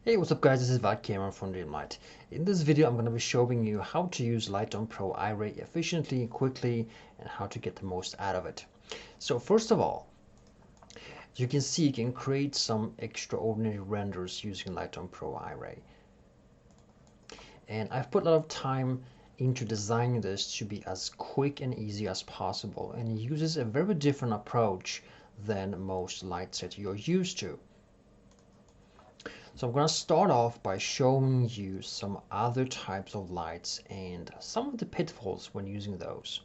Hey, what's up guys, this is Cameron from Dreamlight. In this video I'm going to be showing you how to use Lightroom Pro Iray efficiently, quickly, and how to get the most out of it. So first of all, you can see you can create some extraordinary renders using Lightroom Pro Iray. And I've put a lot of time into designing this to be as quick and easy as possible, and it uses a very different approach than most light sets you're used to. So I'm going to start off by showing you some other types of lights and some of the pitfalls when using those.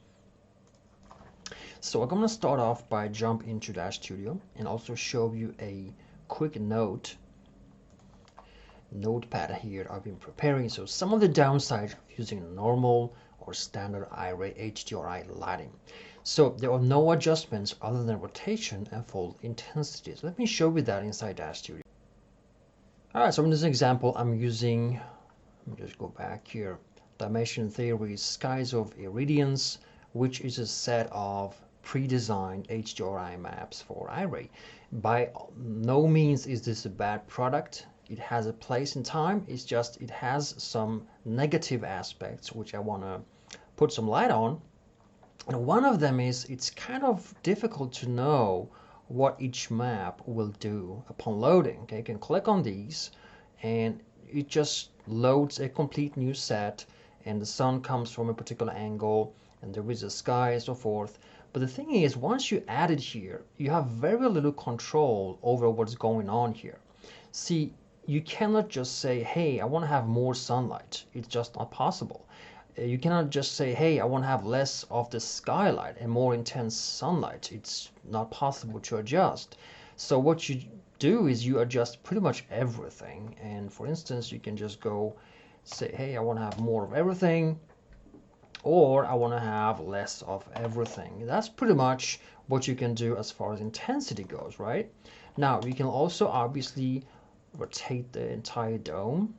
So I'm going to start off by jump into Dash Studio and also show you a quick notepad here I've been preparing. So some of the downsides of using normal or standard Iray HDRI lighting. So there are no adjustments other than rotation and full intensity. So let me show you that inside Dash Studio. Alright, so in this example, I'm using, let me just go back here, Dimension Theory's Skies of Iridians, which is a set of pre-designed HDRI maps for Iray. By no means is this a bad product. It has a place in time. It's just it has some negative aspects which I want to put some light on. And one of them is it's kind of difficult to know what each map will do upon loading. Okay, you can click on these and it just loads a complete new set, and the sun comes from a particular angle and there is a sky and so forth. But the thing is, once you add it here, you have very little control over what's going on here. See, you cannot just say, hey, I want to have more sunlight. It's just not possible. You cannot just say, hey, I want to have less of the skylight and more intense sunlight. It's not possible to adjust. So what you do is you adjust pretty much everything. And for instance, you can just go say, hey, I want to have more of everything, or I want to have less of everything. That's pretty much what you can do as far as intensity goes, right? Now, you can also obviously rotate the entire dome,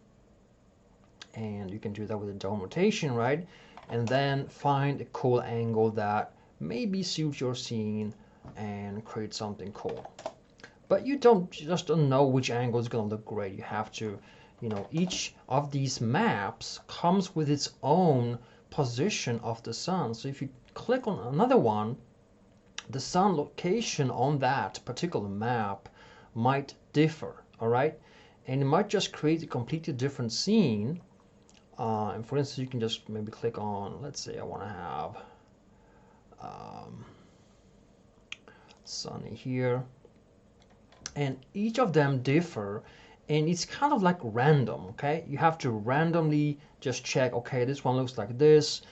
and you can do that with a dome rotation, right? And then find a cool angle that maybe suits your scene and create something cool. But you just don't know which angle is going to look great. You have to, each of these maps comes with its own position of the sun. So if you click on another one, the sun location on that particular map might differ, all right? And it might just create a completely different scene. And for instance, you can just maybe click on, let's say I want to have sunny here, and each of them differ, and it's kind of like random. Okay, you have to randomly just check, okay, this one looks like this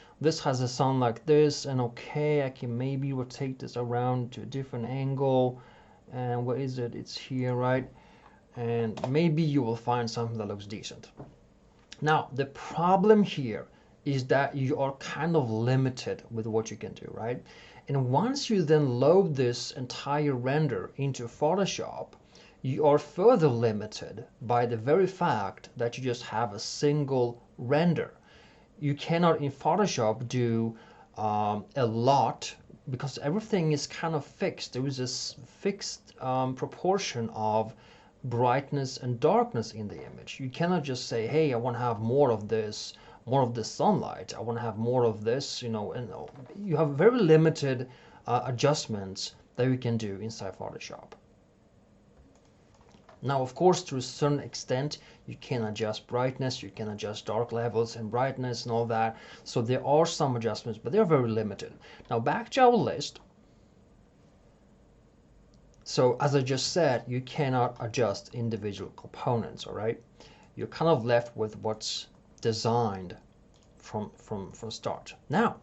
has a sun like this, and okay, I can maybe rotate this around to a different angle, and where is it? It's here, right? And maybe you will find something that looks decent. Now, the problem here is that you are kind of limited with what you can do, right? And once you then load this entire render into Photoshop, you are further limited by the very fact that you just have a single render. You cannot in Photoshop do a lot because everything is kind of fixed. There is this fixed proportion of brightness and darkness in the image. You cannot just say, hey, I want to have more of this sunlight, I want to have more of this, and you have very limited adjustments that you can do inside Photoshop. Now, of course, to a certain extent, you can adjust brightness, you can adjust dark levels and brightness and all that. So there are some adjustments, but they're very limited. Now, back to our list. So as I just said, you cannot adjust individual components, all right? You're kind of left with what's designed from start. Now,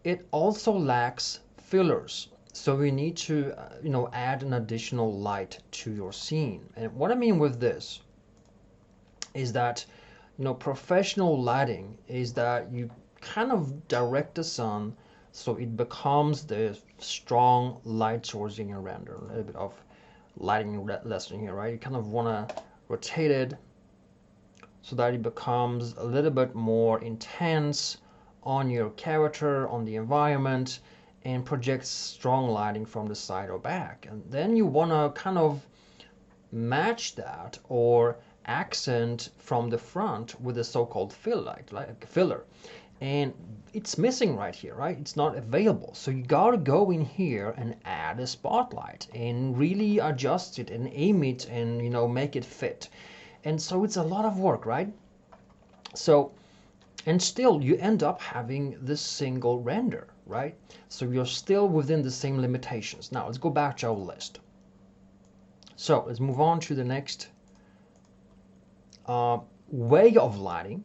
it also lacks fillers. So you need to, add an additional light to your scene. And what I mean with this is that, professional lighting is that you kind of direct the sun so it becomes the strong light source in your render. A little bit of lighting lesson here, right? You kind of want to rotate it so that it becomes a little bit more intense on your character, on the environment, and projects strong lighting from the side or back. And then you want to kind of match that or accent from the front with a so-called filler, and it's missing right here, right? It's not available. So you gotta go in here and add a spotlight and really adjust it and aim it and, you know, make it fit. And so it's a lot of work, right? So, and still you end up having this single render, right? So you're still within the same limitations. Now let's go back to our list. So let's move on to the next way of lighting.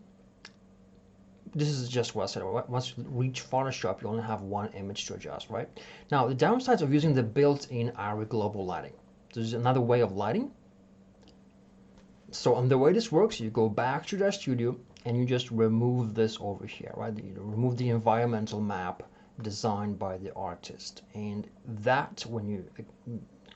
This is just what I said. Once you reach Photoshop, you only have one image to adjust, right? Now, the downsides of using the built-in Iray global lighting. There's another way of lighting. So, the way this works, you go back to the studio and you just remove this over here, right? You remove the environmental map designed by the artist. And that, when you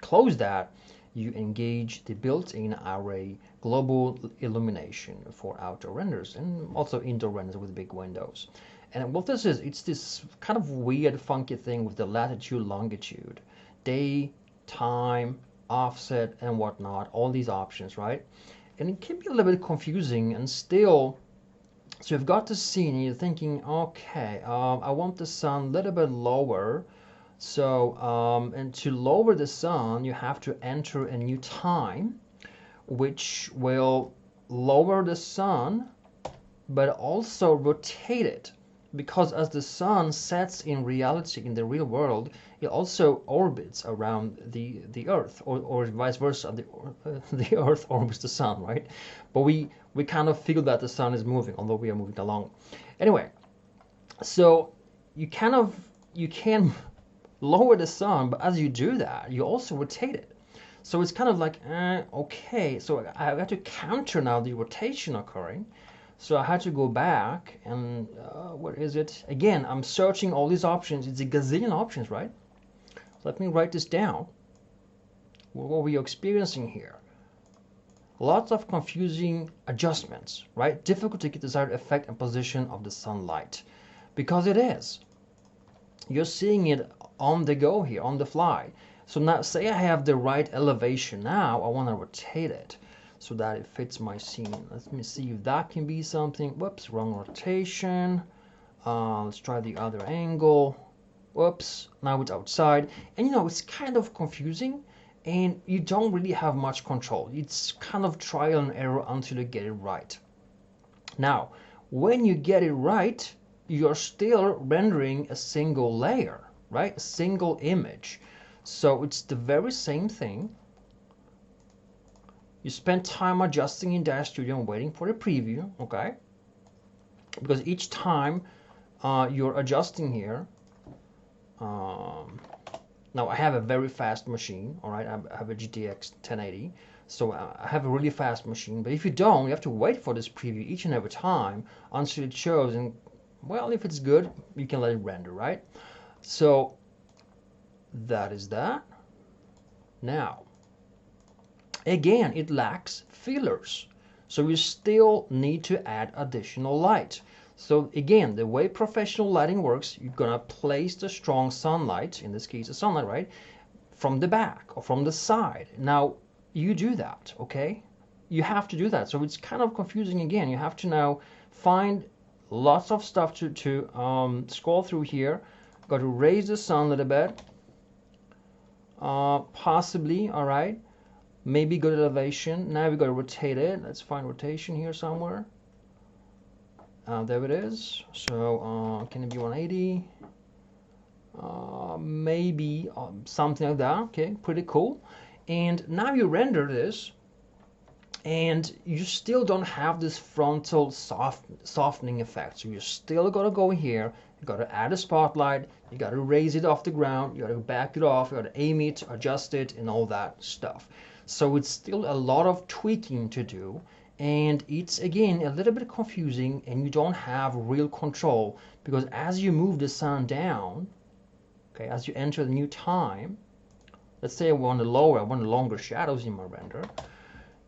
close that, you engage the built-in Iray global illumination for outdoor renders and also indoor renders with big windows. And what this is, it's this kind of weird, funky thing with the latitude, longitude, day, time, offset, and whatnot, all these options, right? And it can be a little bit confusing and still, so you've got the scene and you're thinking, okay, I want the sun a little bit lower. So, and to lower the sun, you have to enter a new time, which will lower the sun, but also rotate it. Because as the sun sets in reality, in the real world, it also orbits around the Earth, or vice versa, the Earth orbits the sun, right? But we kind of feel that the sun is moving, although we are moving along. Anyway, so you can lower the sun, but as you do that, you also rotate it. So it's kind of like, okay, so I have to counter now the rotation occurring. So I had to go back and, what is it? Again, I'm searching all these options. It's a gazillion options, right? Let me write this down. What we are experiencing here. Lots of confusing adjustments, right? Difficult to get the desired effect and position of the sunlight. Because it is. You're seeing it on the go here, on the fly. So now, say I have the right elevation now, I want to rotate it so that it fits my scene. Let me see if that can be something. Whoops, wrong rotation. Let's try the other angle. Whoops, now it's outside. And you know, it's kind of confusing and you don't really have much control. It's kind of trial and error until you get it right. Now, when you get it right, you're still rendering a single layer, right? A single image. So it's the very same thing. You spend time adjusting in Dash Studio and waiting for the preview, okay? Because each time you're adjusting here, now I have a very fast machine, all right? I have a GTX 1080, so I have a really fast machine. But if you don't, you have to wait for this preview each and every time until it shows. And well, if it's good, you can let it render, right? So that is that. Now, again, it lacks fillers. So you still need to add additional light. So again, the way professional lighting works, you're gonna place the strong sunlight, in this case the sunlight, right, from the back or from the side. Now, you do that, okay? You have to do that. So it's kind of confusing again. You have to now find lots of stuff to scroll through here. Got to raise the sun a little bit. Possibly, all right. Maybe good elevation. Now we got to rotate it. Let's find rotation here somewhere. There it is. So can it be 180? Maybe something like that. Okay, pretty cool. And now you render this, and you still don't have this frontal softening effect. So you still got to go here. You got to add a spotlight. You got to raise it off the ground. You got to back it off. You got to aim it, adjust it, and all that stuff. So it's still a lot of tweaking to do, and it's again a little bit confusing, and you don't have real control because as you move the sun down, okay, as you enter the new time, let's say I want longer shadows in my render,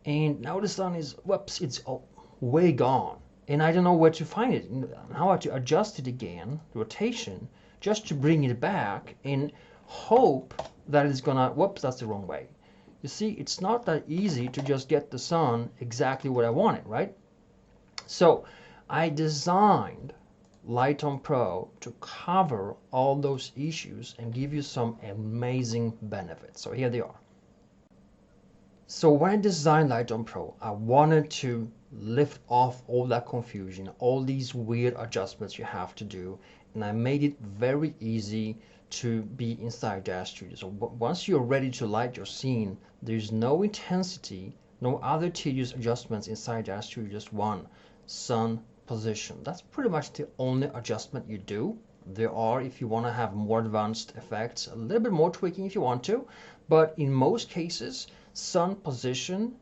and now the sun is, whoops, it's way gone, and I don't know where to find it. Now I have to adjust it again, the rotation, just to bring it back and hope that it's gonna, whoops, that's the wrong way. You see, it's not that easy to just get the sun exactly what I wanted, right? So I designed Lighton Pro to cover all those issues and give you some amazing benefits. So here they are. So when I designed Lighton Pro, I wanted to lift off all that confusion, all these weird adjustments you have to do, and I made it very easy to be inside Dash Studio. So once you're ready to light your scene, there's no intensity, no other tedious adjustments inside Dash Studio, just one, sun position. That's pretty much the only adjustment you do. There are, if you want to have more advanced effects, a little bit more tweaking if you want to, but in most cases, sun position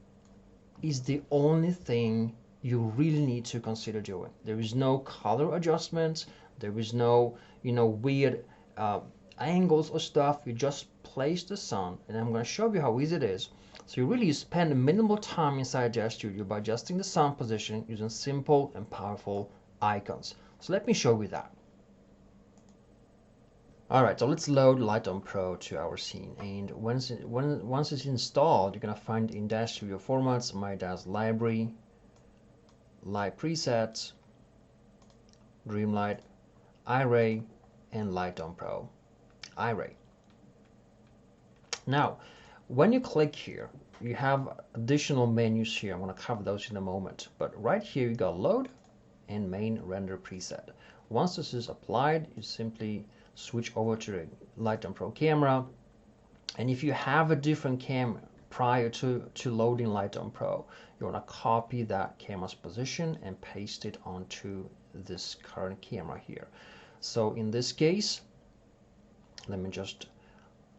is the only thing you really need to consider doing. There is no color adjustments, there is no, weird angles or stuff. You just place the sun, and I'm going to show you how easy it is. So you really spend minimal time inside Dash Studio by adjusting the sun position using simple and powerful icons. So let me show you that. Alright, so let's load Lighton Pro to our scene, and once it's installed, you're going to find in Dash Studio formats, My DAZ Library, Light Presets, Dreamlight, Iray, and Lighton Pro. Iray. Now, when you click here, you have additional menus here. I'm going to cover those in a moment, but right here you got Load and Main Render Preset. Once this is applied, you simply switch over to the Lighton Pro camera, and if you have a different camera prior to loading Lighton Pro, you want to copy that camera's position and paste it onto this current camera here. So in this case, let me just,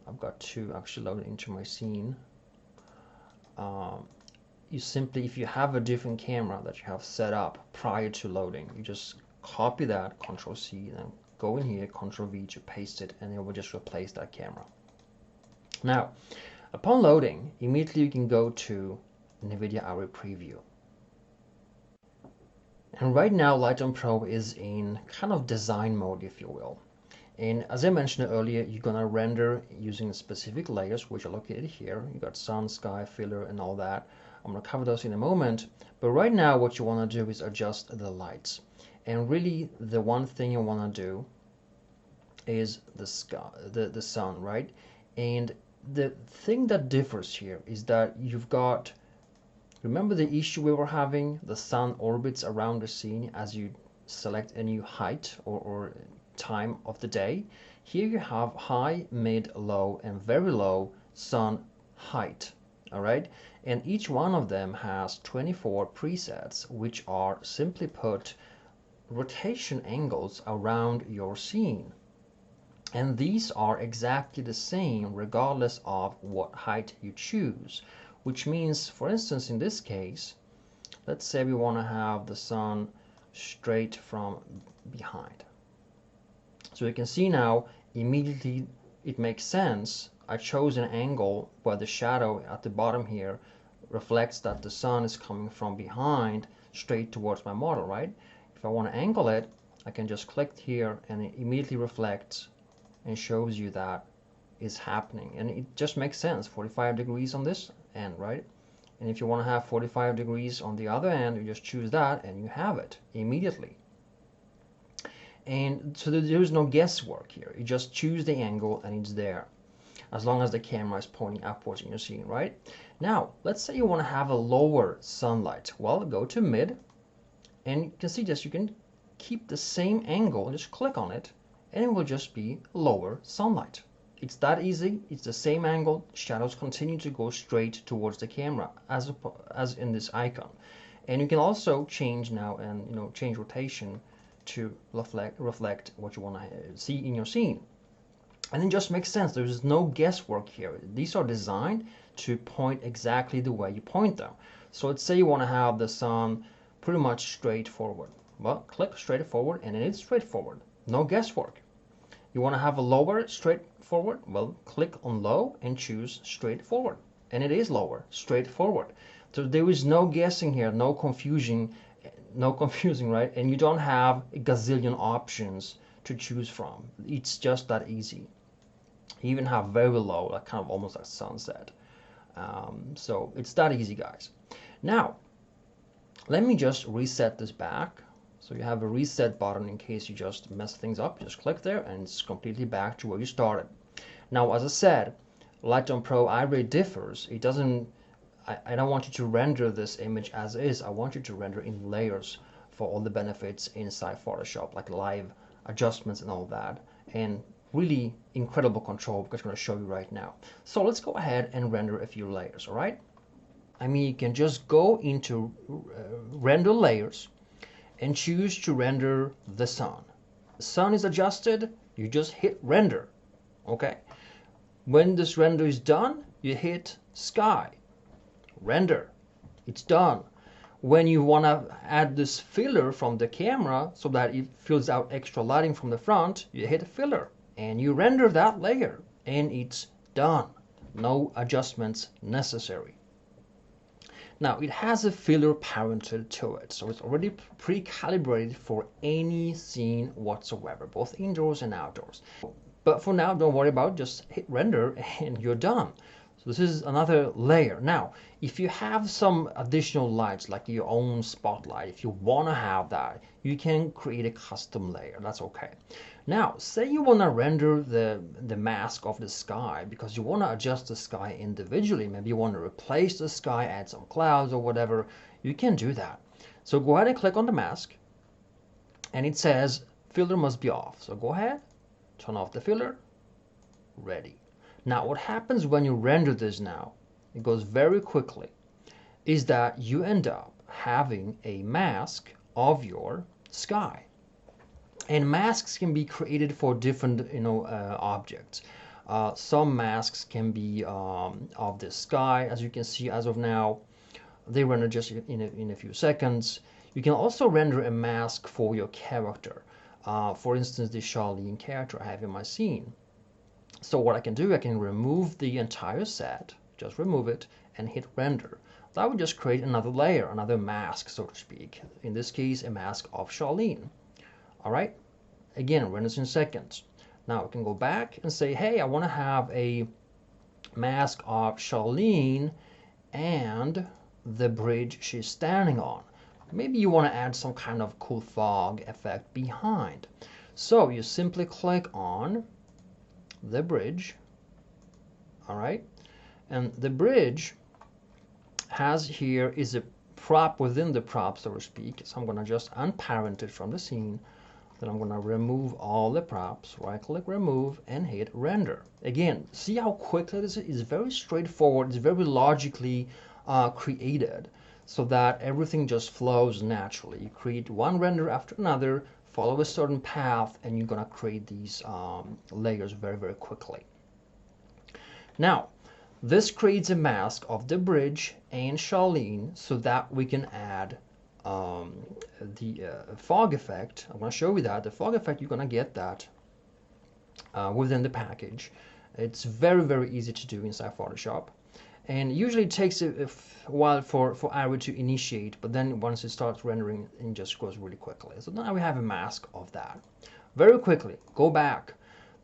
I've got to actually load it into my scene. You simply, if you have a different camera that you have set up prior to loading, you just copy that, Control C, and go in here, Control V to paste it, and it will just replace that camera. Now, upon loading, immediately you can go to NVIDIA Iray Preview. And right now, Lighton Pro is in kind of design mode, if you will. And as I mentioned earlier, you're gonna render using specific layers, which are located here. You got sun, sky, filler, and all that. I'm gonna cover those in a moment. But right now, what you wanna do is adjust the lights. And really, the one thing you want to do is the sky, the sun, right? And the thing that differs here is that you've got, remember the issue we were having? The sun orbits around the scene as you select a new height or time of the day. Here you have high, mid, low, and very low sun height. All right, and each one of them has 24 presets, which are simply put rotation angles around your scene, and these are exactly the same regardless of what height you choose, which means, for instance, in this case, let's say we want to have the sun straight from behind. So you can see now immediately it makes sense. I chose an angle where the shadow at the bottom here reflects that the sun is coming from behind straight towards my model, right? If I want to angle it, I can just click here and it immediately reflects and shows you that is happening. And it just makes sense, 45 degrees on this end, right? And if you want to have 45 degrees on the other end, you just choose that and you have it immediately. And so there is no guesswork here. You just choose the angle and it's there, as long as the camera is pointing upwards in your scene, right? Now, let's say you want to have a lower sunlight. Well, go to mid, and you can see this, you can keep the same angle, just click on it, and it will just be lower sunlight. It's that easy, it's the same angle, shadows continue to go straight towards the camera, as in this icon. And you can also change now and change rotation to reflect what you want to see in your scene. And it just makes sense, there's no guesswork here. These are designed to point exactly the way you point them. So let's say you want to have the sun pretty much straightforward. Well, click straightforward and it is straightforward. No guesswork. You want to have a lower straightforward? Well, click on low and choose straightforward. And it is lower, straightforward. So there is no guessing here, no confusing, right? And you don't have a gazillion options to choose from. It's just that easy. You even have very low, like kind of almost like sunset. So it's that easy, guys. Now, let me just reset this back. So you have a reset button in case you just mess things up. Just click there and it's completely back to where you started. Now, as I said, Lightroom Pro Iray differs. It doesn't, I don't want you to render this image as is. I want you to render in layers for all the benefits inside Photoshop, like live adjustments and all that. And really incredible control, because I'm going to show you right now. So let's go ahead and render a few layers, all right? I mean, you can just go into render layers and choose to render the sun. The sun is adjusted, you just hit render, okay? When this render is done, you hit sky, render, it's done. When you want to add this filler from the camera so that it fills out extra lighting from the front, you hit filler and you render that layer and it's done. No adjustments necessary. Now, it has a filler parented to it, so it's already pre-calibrated for any scene whatsoever, both indoors and outdoors. But for now, don't worry about it, just hit render and you're done. So this is another layer. Now, if you have some additional lights, like your own spotlight, if you want to have that, you can create a custom layer. That's okay. Now, say you want to render the mask of the sky because you want to adjust the sky individually. Maybe you want to replace the sky, add some clouds or whatever. You can do that. So go ahead and click on the mask. And it says filter must be off. So go ahead, turn off the filler, ready. Now, what happens when you render this now, it goes very quickly, is that you end up having a mask of your sky. And masks can be created for different, objects. Some masks can be of the sky, as you can see as of now. They render just in a few seconds. You can also render a mask for your character. For instance, the Charlene character I have in my scene. So what I can do, I can remove the entire set, just remove it and hit render. That would just create another layer, another mask, so to speak. In this case, a mask of Charlene. All right, again, renders in seconds. Now we can go back and say, hey, I want to have a mask of Charlene and the bridge she's standing on. Maybe you want to add some kind of cool fog effect behind. So you simply click on the bridge, all right? And the bridge has here is a prop within the prop, so to speak. So I'm going to just unparent it from the scene. Then I'm going to remove all the props, right click remove and hit render. Again, see how quickly this is? It's very straightforward. It's very logically created so that everything just flows naturally. You create one render after another, follow a certain path, and you're going to create these layers very, very quickly. Now, this creates a mask of the bridge and Charlene so that we can add the fog effect. I'm going to show you that. The fog effect, you're going to get that within the package. It's very, very easy to do inside Photoshop. And usually it takes a while for Iray to initiate, but then once it starts rendering, it just goes really quickly. So now we have a mask of that. Very quickly, go back.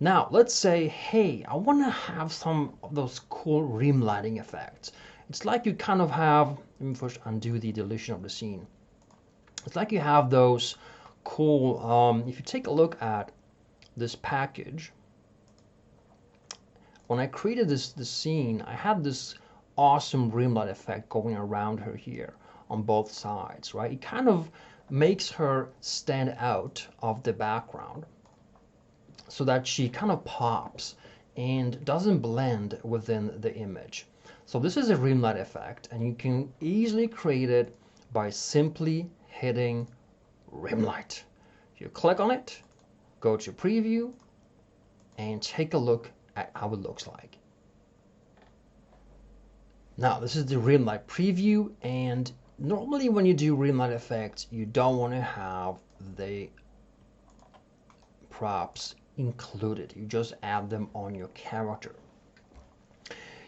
Now, let's say, hey, I want to have some of those cool rim lighting effects. It's like you kind of have, let me first undo the deletion of the scene. It's like you have those cool, if you take a look at this package, when I created this scene, I had this awesome rim light effect going around her here on both sides, right? It kind of makes her stand out of the background so that she kind of pops and doesn't blend within the image. So this is a rim light effect, and you can easily create it by simply hitting rim light. You click on it, go to preview, and take a look at how it looks like. Now, this is the rim light preview, and normally when you do rim light effects, you don't want to have the props included. You just add them on your character.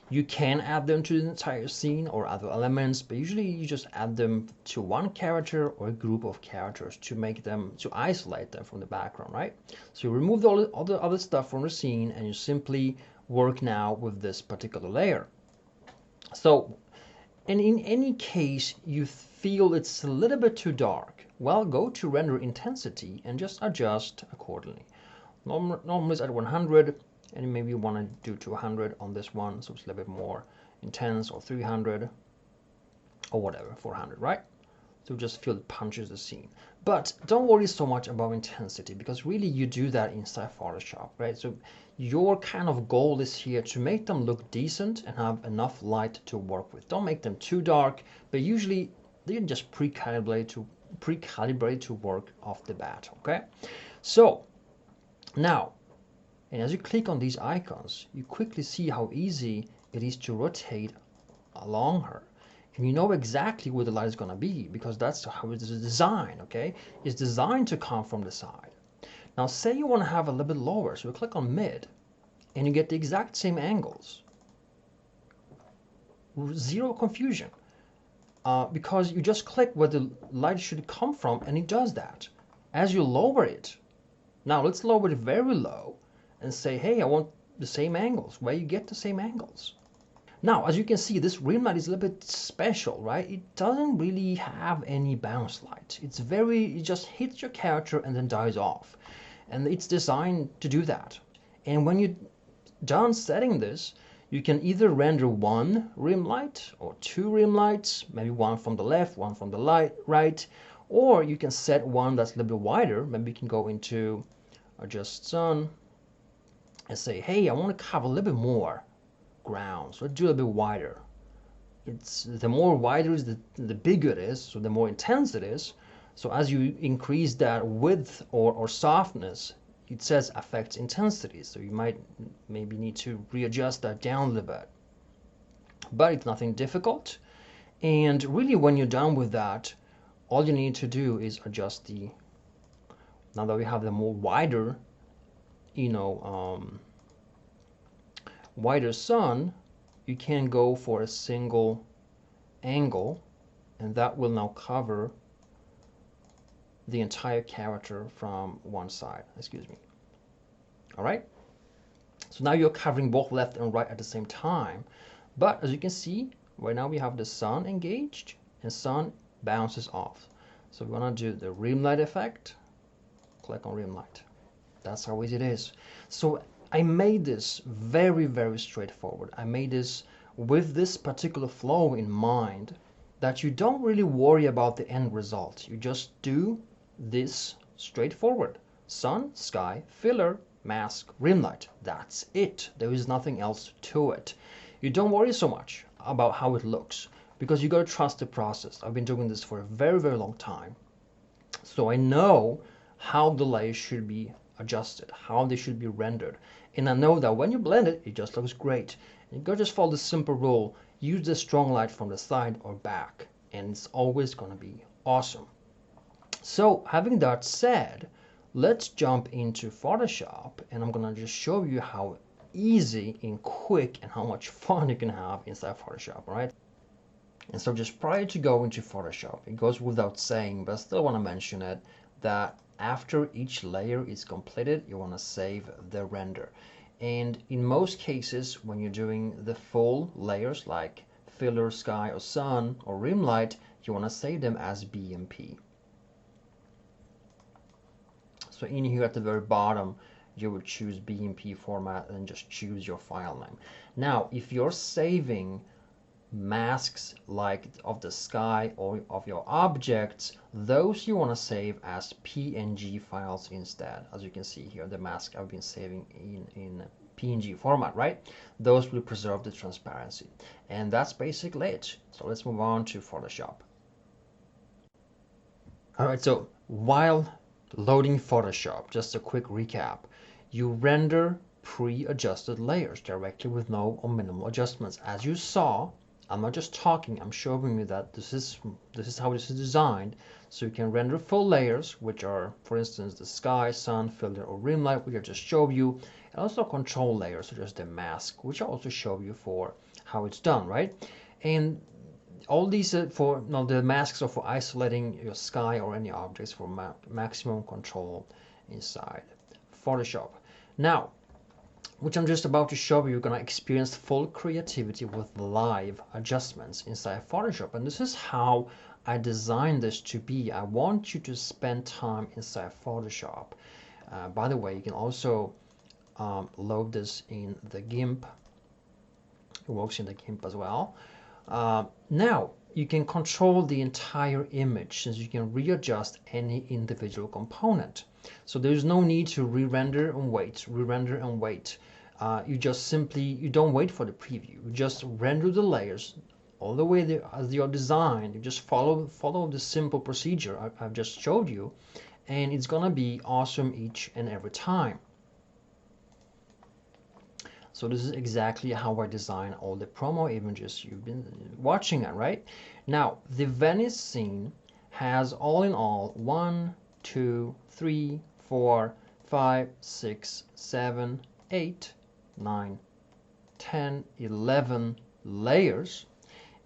You can add them to the entire scene or other elements, but usually you just add them to one character or a group of characters to make them, to isolate them from the background, right? So you remove all the other stuff from the scene and you simply work now with this particular layer. So, and in any case you feel it's a little bit too dark, well, go to render intensity and just adjust accordingly. Normally it's at 100, and maybe you want to do to 100 on this one, so it's a little bit more intense, or 300, or whatever, 400, right? So just feel it punches the scene. But don't worry so much about intensity, because really you do that inside Photoshop, right? So your kind of goal is here to make them look decent and have enough light to work with. Don't make them too dark, but usually they can just pre-calibrate to work off the bat, okay? So now, and as you click on these icons, you quickly see how easy it is to rotate along her. And you know exactly where the light is going to be, because that's how it is designed, okay? It's designed to come from the side. Now say you want to have a little bit lower, so you click on mid, and you get the exact same angles. Zero confusion, because you just click where the light should come from, and it does that. As you lower it, now let's lower it very low, and say, hey, I want the same angles, where you get the same angles. Now, as you can see, this rim light is a little bit special, right? It doesn't really have any bounce light. It just hits your character and then dies off. And it's designed to do that. And when you're done setting this, you can either render one rim light or two rim lights, maybe one from the left, one from the right, or you can set one that's a little bit wider. Maybe you can go into adjust sun and say, hey, I want to cover a little bit more ground, so do a bit wider. It's the more wider is the bigger it is, so the more intense it is. So as you increase that width or softness, it says affects intensity, so you might maybe need to readjust that down a little bit, but it's nothing difficult. And really, when you're done with that, all you need to do is adjust the, now that we have the more wider, wider sun, you can go for a single angle, and that will now cover the entire character from one side. Excuse me. All right. So now you're covering both left and right at the same time. But as you can see, right now we have the sun engaged and sun bounces off. So we want to do the rim light effect. Click on rim light. That's how easy it is. So I made this very, very straightforward. I made this with this particular flow in mind, that you don't really worry about the end result. You just do this straightforward. Sun, sky, filler, mask, rim light. That's it. There is nothing else to it. You don't worry so much about how it looks, because you got to trust the process. I've been doing this for a very, very long time. So I know how the layers should be adjusted, how they should be rendered. And I know that when you blend it, it just looks great. And you gotta just follow the simple rule. Use the strong light from the side or back, and it's always gonna be awesome. So having that said, let's jump into Photoshop, and I'm gonna just show you how easy and quick and how much fun you can have inside Photoshop, all right? And so just prior to going to Photoshop, it goes without saying, but I still wanna mention it, that after each layer is completed, you want to save the render. And in most cases, when you're doing the full layers like filler, sky, or sun, or rim light, you want to save them as BMP. So in here at the very bottom, you would choose BMP format and just choose your file name. Now, if you're saving masks like of the sky or of your objects, those you want to save as PNG files instead. As you can see here, the mask I've been saving in PNG format, right? Those will preserve the transparency. And that's basically it. So let's move on to Photoshop. All right, so while loading Photoshop, just a quick recap. You render pre-adjusted layers directly with no or minimal adjustments. As you saw, I'm not just talking, I'm showing you that this is how this is designed. So you can render full layers, which are, for instance, the sky, sun, filler, or rim light, which I just showed you, and also control layers, such as the mask, which I also show you for how it's done, right? And all these the masks are for isolating your sky or any objects for maximum control inside Photoshop. Now, which I'm just about to show you, you're gonna experience full creativity with live adjustments inside Photoshop. And this is how I designed this to be. I want you to spend time inside Photoshop. By the way, you can also load this in the GIMP. It works in the GIMP as well. Now you can control the entire image, since you can readjust any individual component. So there's no need to re-render and wait, re-render and wait. You just simply, you don't wait for the preview. You just render the layers all the way there as they are designed. You just follow the simple procedure I've just showed you, and it's gonna be awesome each and every time. So this is exactly how I design all the promo images you've been watching at, right? Now, the Venice scene has all in all 1, 2, 3, 4, 5, 6, 7, 8, 9, 10, 11 layers.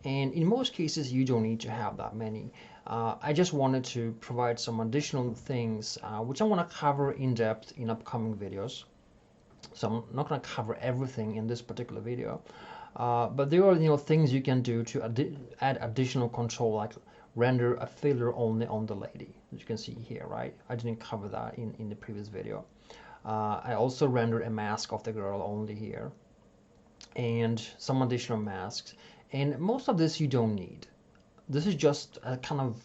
And in most cases, you don't need to have that many. I just wanted to provide some additional things, which I want to cover in depth in upcoming videos. So I'm not going to cover everything in this particular video, but there are things you can do to add additional control, like render a filler only on the lady, as you can see here, right? I didn't cover that in the previous video. I also rendered a mask of the girl only here, and some additional masks. And most of this you don't need. This is just a kind of,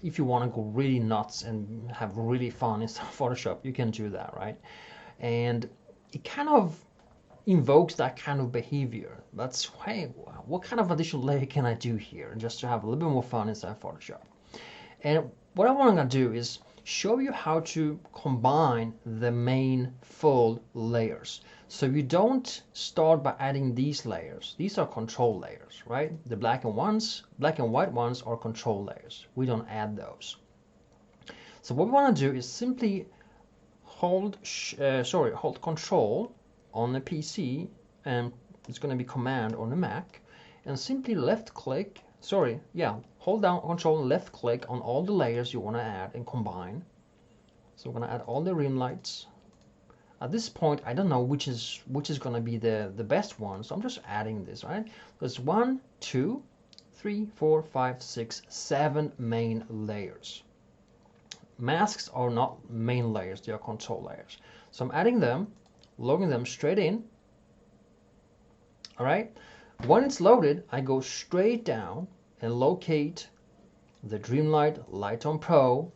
if you want to go really nuts and have really fun in Photoshop, you can do that, right? And it kind of invokes that kind of behavior. That's, hey, what kind of additional layer can I do here? Just to have a little bit more fun inside Photoshop. And what I want to do is show you how to combine the main full layers. So you don't start by adding these layers. These are control layers, right? The black and white ones are control layers. We don't add those. So what we want to do is simply hold control on the PC, and it's going to be command on the Mac, and simply hold down control and left click on all the layers you want to add and combine. So we're going to add all the rim lights. At this point, I don't know which is going to be the best one, so I'm just adding this, right? There's 1, 2, 3, 4, 5, 6, 7 main layers. Masks are not main layers, they are control layers. So I'm adding them, loading them straight in. All right. When it's loaded, I go straight down and locate the Dreamlight Lighton Pro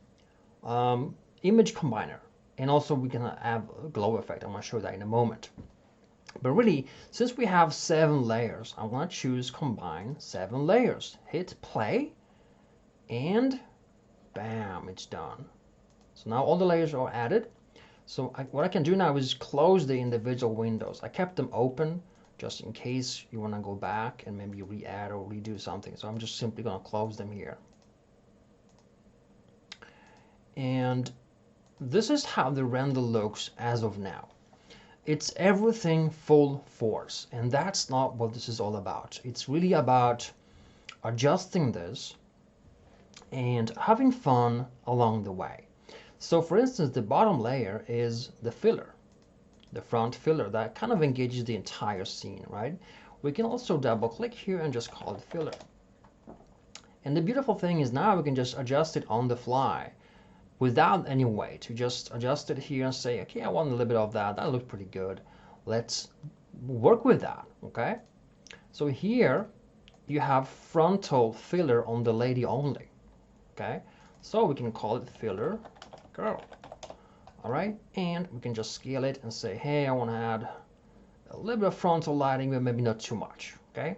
image combiner. And also we can have a glow effect. I'm going to show that in a moment. But really, since we have 7 layers, I'm going to choose combine 7 layers. Hit play, and bam, it's done. So now all the layers are added. So what I can do now is close the individual windows. I kept them open just in case you want to go back and maybe re-add or redo something. So I'm just simply going to close them here. And this is how the render looks as of now. It's everything full force, and that's not what this is all about. It's really about adjusting this and having fun along the way. So for instance, the bottom layer is the filler, the front filler that kind of engages the entire scene, right? We can also double click here and just call it filler. And the beautiful thing is now we can just adjust it on the fly without any weight. We just adjust it here and say, okay, I want a little bit of that. That looks pretty good. Let's work with that, okay? So here you have frontal filler on the lady only, okay? So we can call it filler girl. All right, and we can just scale it and say, hey, I want to add a little bit of frontal lighting, but maybe not too much, okay?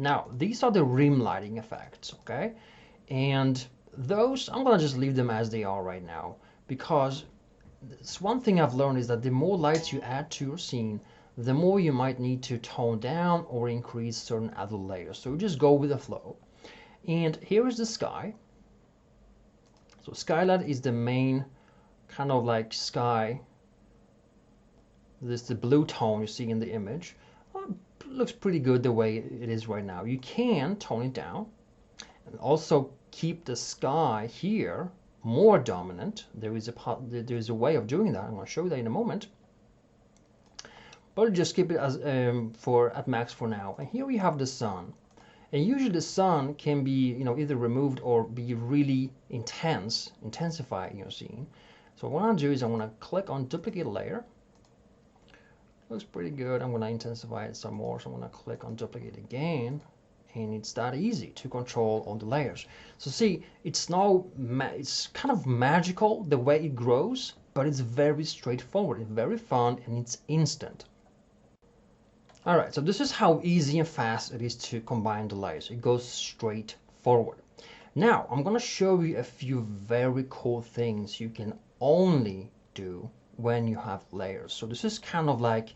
Now, these are the rim lighting effects, okay? And those, I'm going to just leave them as they are right now, because it's one thing I've learned is that the more lights you add to your scene, the more you might need to tone down or increase certain other layers. So just go with the flow. And here is the sky. So skylight is the main kind of like sky. This is the blue tone you see in the image. Looks pretty good the way it is right now. You can tone it down and also keep the sky here more dominant. There is a way of doing that. I'm going to show you that in a moment. but I'll just keep it as for at max for now. And here we have the sun. And usually the sun can be, either removed or be really intensify your scene. So what I'll do is I'm going to click on duplicate layer. Looks pretty good. I'm going to intensify it some more. So I'm going to click on duplicate again. And it's that easy to control all the layers. So see, it's kind of magical the way it grows, but it's very straightforward. It's very fun and it's instant. All right, so this is how easy and fast it is to combine the layers. It goes straight forward. Now, I'm going to show you a few very cool things you can only do when you have layers. So this is kind of like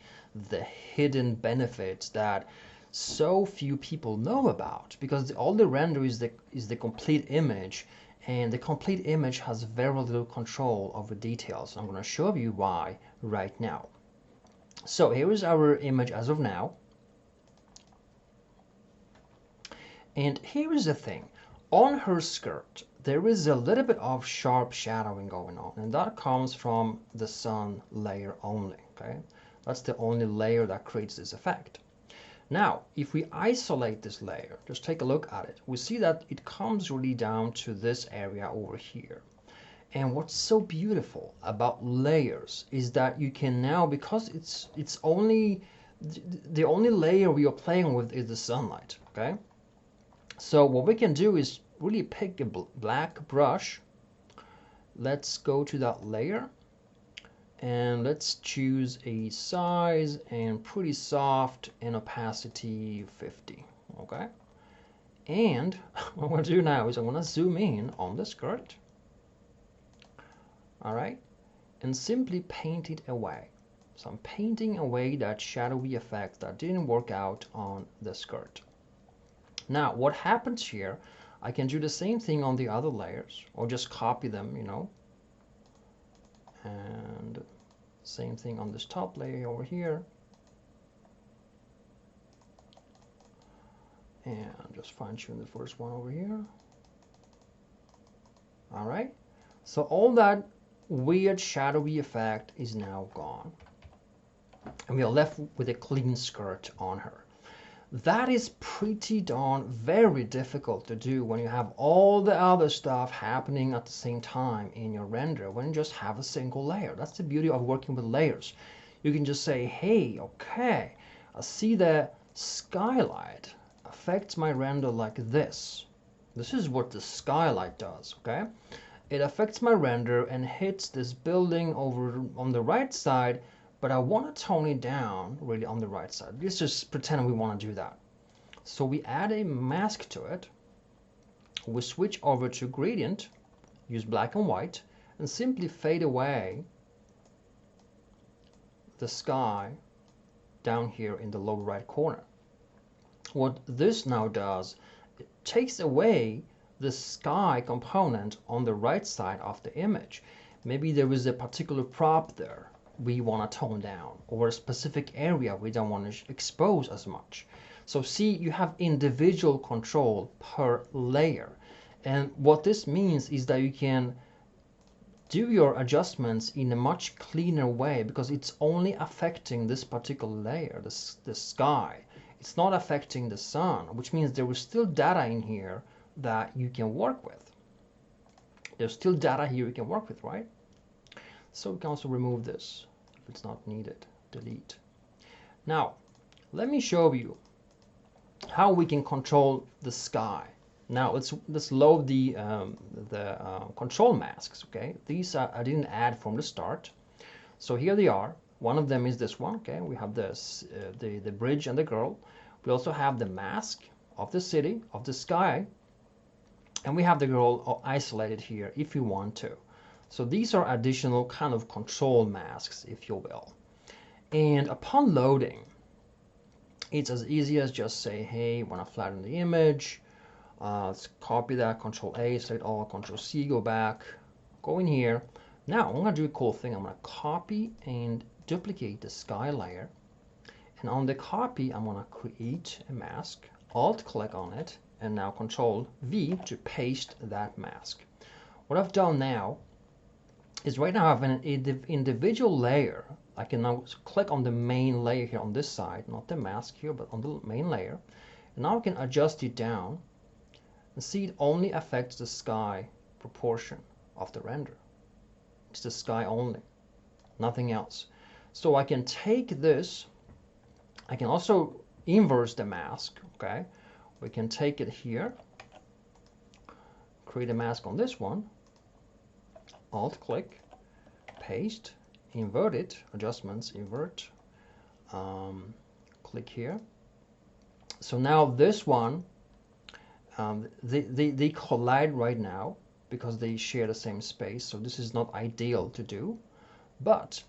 the hidden benefits that so few people know about, because all the render is the complete image, and the complete image has very little control over details. I'm going to show you why right now. So here is our image as of now. And here is the thing. On her skirt, there is a little bit of sharp shadowing going on, and that comes from the sun layer only, okay? That's the only layer that creates this effect. Now, if we isolate this layer, just take a look at it, we see that it comes really down to this area over here. And what's so beautiful about layers is that you can now, because it's only the only layer we are playing with is the sunlight, okay? So what we can do is really pick a black brush. Let's go to that layer and let's choose a size and pretty soft and opacity 50, okay? And what I'm going to do now is I'm going to zoom in on the skirt. All right, and simply paint it away. So I'm painting away that shadowy effect that didn't work out on the skirt. Now, what happens here, I can do the same thing on the other layers, or just copy them, and same thing on this top layer over here. And just fine tune the first one over here. All right, so all that weird shadowy effect is now gone, and we are left with a clean skirt on her. That is pretty darn very difficult to do when you have all the other stuff happening at the same time in your render, when you just have a single layer. That's the beauty of working with layers. You can just say, hey, okay, I see the skylight affects my render like this. This is what the skylight does, okay? It affects my render and hits this building over on the right side, but I want to tone it down really on the right side. Let's just pretend we want to do that. So we add a mask to it. We switch over to gradient, use black and white, and simply fade away the sky down here in the lower right corner. What this now does, it takes away the sky component on the right side of the image. Maybe there is a particular prop there we want to tone down, or a specific area we don't want to expose as much. So see, you have individual control per layer, and what this means is that you can do your adjustments in a much cleaner way, because it's only affecting this particular layer, the sky. It's not affecting the sun, which means there is still data in here that you can work with. There's still data here you can work with, right? So we can also remove this if it's not needed, delete. Now, let me show you how we can control the sky. Now let's load the control masks, okay? These I didn't add from the start. So here they are. One of them is this one, okay? We have this, the bridge and the girl. We also have the mask of the city, of the sky, and we have the girl isolated here if you want to. So these are additional kind of control masks, if you will. And upon loading, it's as easy as just say, hey, want to flatten the image. Let's copy that, Control A, select all, Control C, go back, go in here. Now I'm going to do a cool thing. I'm going to copy and duplicate the sky layer. And on the copy, I'm going to create a mask, Alt click on it, and now Control V to paste that mask. What I've done now is right now I have an individual layer. I can now click on the main layer here on this side, not the mask here, but on the main layer. And now I can adjust it down and see it only affects the sky proportion of the render. It's the sky only, nothing else. So I can take this, I can also inverse the mask, okay? We can take it here, create a mask on this one, alt click, paste, invert it, adjustments, invert, click here. So now this one, they collide right now because they share the same space, so this is not ideal to do, but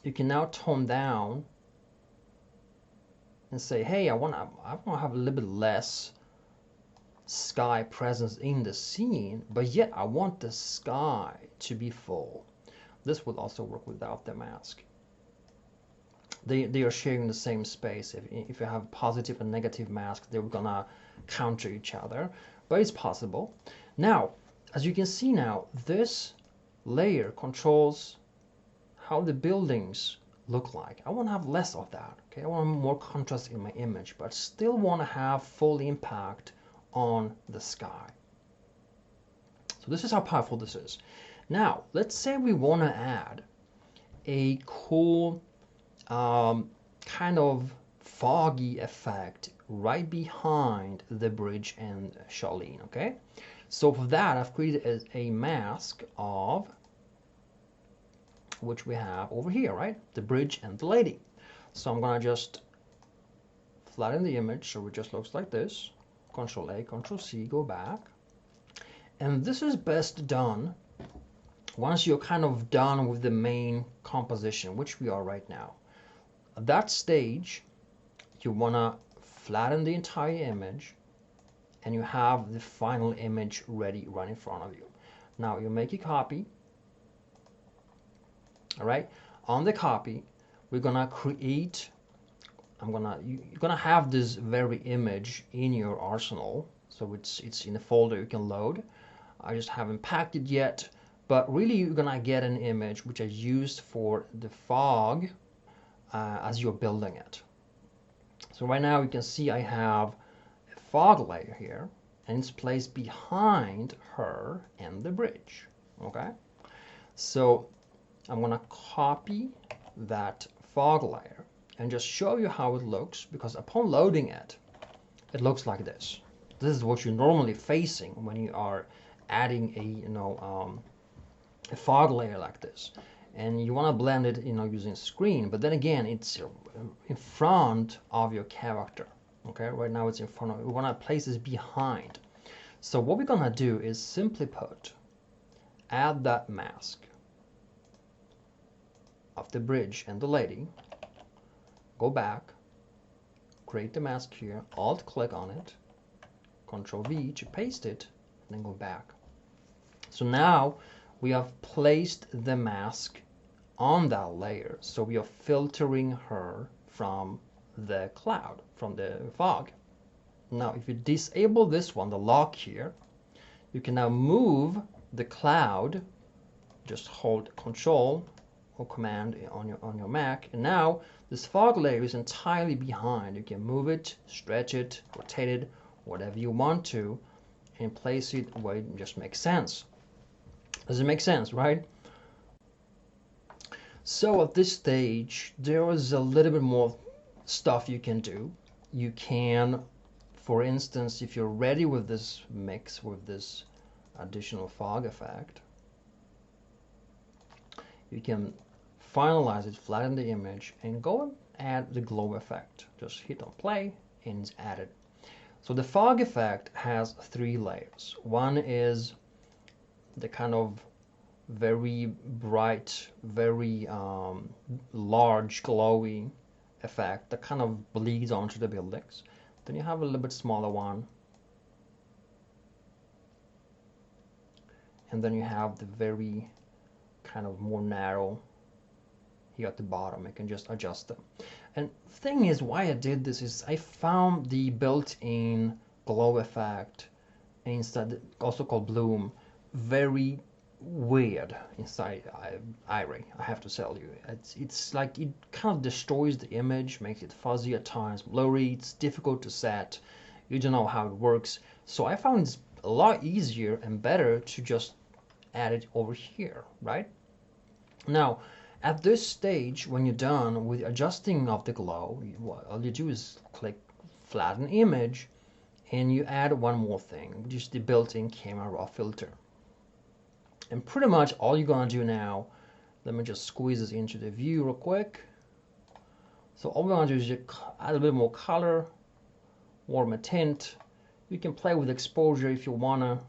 you can now tone down and say, hey, I want to have a little bit less sky presence in the scene, but yet I want the sky to be full. This will also work without the mask. They are sharing the same space. If you have positive and negative masks, they're gonna counter each other, but it's possible. Now, as you can see now, this layer controls how the buildings look like. I want to have less of that, okay? I want more contrast in my image, but still want to have full impact on the sky. So this is how powerful this is. Now, let's say we want to add a cool kind of foggy effect right behind the bridge and Charlene, okay? So for that, I've created a mask of, which we have over here, right? The bridge and the lady. So I'm gonna just flatten the image so it just looks like this. Control A, Control C, go back. And this is best done once you're kind of done with the main composition, which we are right now. At that stage, you wanna flatten the entire image and you have the final image ready right in front of you. Now you make a copy. All right, on the copy, we're gonna create, you're gonna have this very image in your arsenal, so it's in a folder you can load. I just haven't packed it yet, but really you're gonna get an image which I used for the fog as you're building it. So right now you can see I have a fog layer here, and it's placed behind her and the bridge. Okay, so I'm gonna copy that fog layer and just show you how it looks, because upon loading it, it looks like this. This is what you're normally facing when you are adding a fog layer like this. And you want to blend it, using screen, but then again, it's in front of your character. Okay, right now it's in front of, we want to place this behind. So what we're gonna do is simply put, add that mask of the bridge and the lady, go back, create the mask here, alt click on it, Control V to paste it, and then go back. So now we have placed the mask on that layer, so we are filtering her from the cloud, from the fog. Now if you disable this one, the lock here, you can now move the cloud, just hold Control or Command on your Mac, and now this fog layer is entirely behind. You can move it, stretch it, rotate it, whatever you want to, and place it where it just makes sense. Does it make sense, right? So at this stage, there is a little bit more stuff you can do. You can, for instance, if you're ready with this mix, with this additional fog effect, you can finalize it, flatten the image, and go and add the glow effect. Just hit on play and it's added. So the fog effect has 3 layers. One is the kind of very bright, very large glowy effect that kind of bleeds onto the buildings. Then you have a little bit smaller one, and then you have the very kind of more narrow here at the bottom. I can just adjust them. And the thing is, why I did this is I found the built-in glow effect, instead also called bloom, very weird inside Iray, I have to tell you. It's like it kind of destroys the image, makes it fuzzy at times, blurry, it's difficult to set, you don't know how it works. So I found it's a lot easier and better to just add it over here, right? Now, at this stage, when you're done with adjusting of the glow, all you do is click flatten image, and you add one more thing, which is the built-in camera raw filter. And pretty much all you're gonna do now, let me just squeeze this into the view real quick. So all we're gonna do is just add a bit more color, warm a tint. You can play with exposure if you wanna.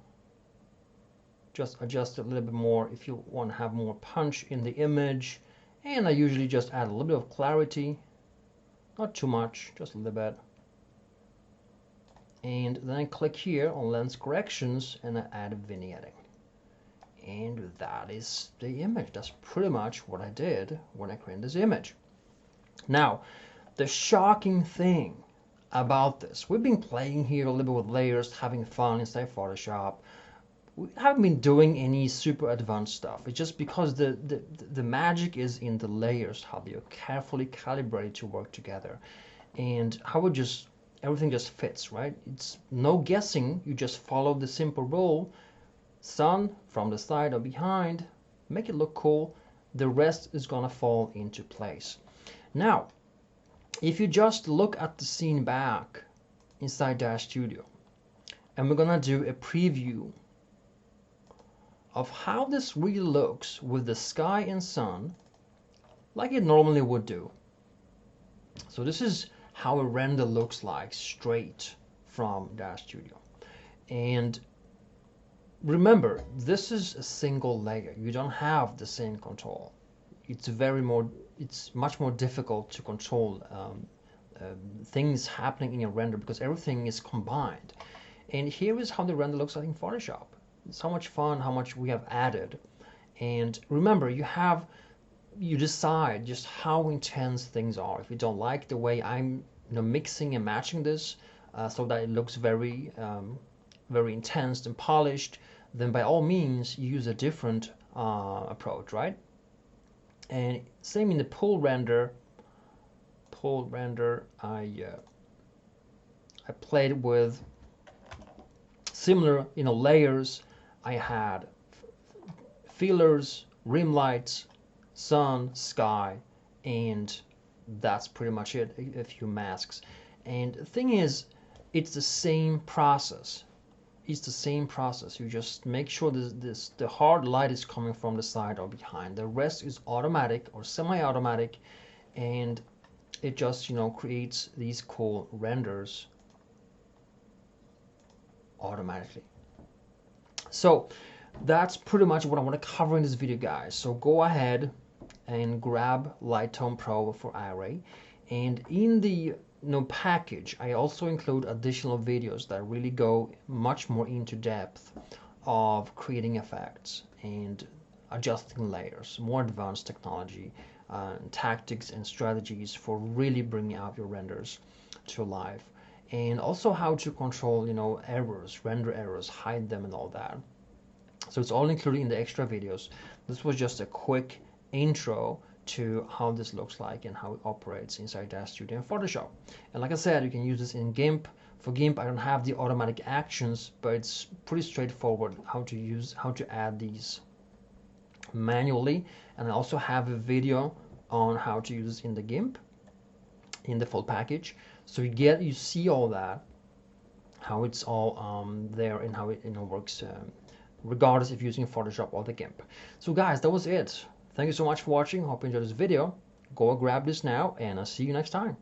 Just adjust it a little bit more if you want to have more punch in the image. And I usually just add a little bit of clarity, not too much, just a little bit. And then I click here on lens corrections and I add vignetting. And that is the image. That's pretty much what I did when I created this image. Now, the shocking thing about this, we've been playing here a little bit with layers, having fun inside Photoshop. We haven't been doing any super advanced stuff. It's just because the magic is in the layers, how they are carefully calibrated to work together, and how it just everything just fits, right? It's no guessing. You just follow the simple rule: sun from the side or behind, make it look cool. The rest is gonna fall into place. Now, if you just look at the scene back inside Dash Studio, and we're gonna do a preview of how this really looks with the sky and sun like it normally would do. So this is how a render looks like straight from Dash Studio. And remember, this is a single layer. You don't have the same control. It's much more difficult to control things happening in your render because everything is combined. And here is how the render looks like in Photoshop. It's how much fun, how much we have added. And remember, you decide just how intense things are. If you don't like the way I'm mixing and matching this so that it looks very very intense and polished, then by all means use a different approach, right? And same in the pool render. I played with similar layers. I had feelers, rim lights, sun, sky, and that's pretty much it. A few masks. And the thing is, it's the same process. It's the same process. You just make sure the hard light is coming from the side or behind. The rest is automatic or semi-automatic, and it just creates these cool renders automatically. So that's pretty much what I want to cover in this video, guys. So go ahead and grab Lightroom Pro for Iray, and in the package I also include additional videos that really go much more into depth of creating effects and adjusting layers, more advanced technology, tactics and strategies for really bringing out your renders to life, and also how to control errors, render errors, hide them and all that. So it's all included in the extra videos. This was just a quick intro to how this looks like and how it operates inside Dash Studio and Photoshop. And like I said, you can use this in GIMP. For GIMP I don't have the automatic actions, but it's pretty straightforward how to add these manually. And I also have a video on how to use this in the GIMP in the full package, so you see all that, how it's all there and how it works regardless if using Photoshop or the GIMP. So guys, that was it. Thank you so much for watching. Hope you enjoyed this video. Go grab this now, and I'll see you next time.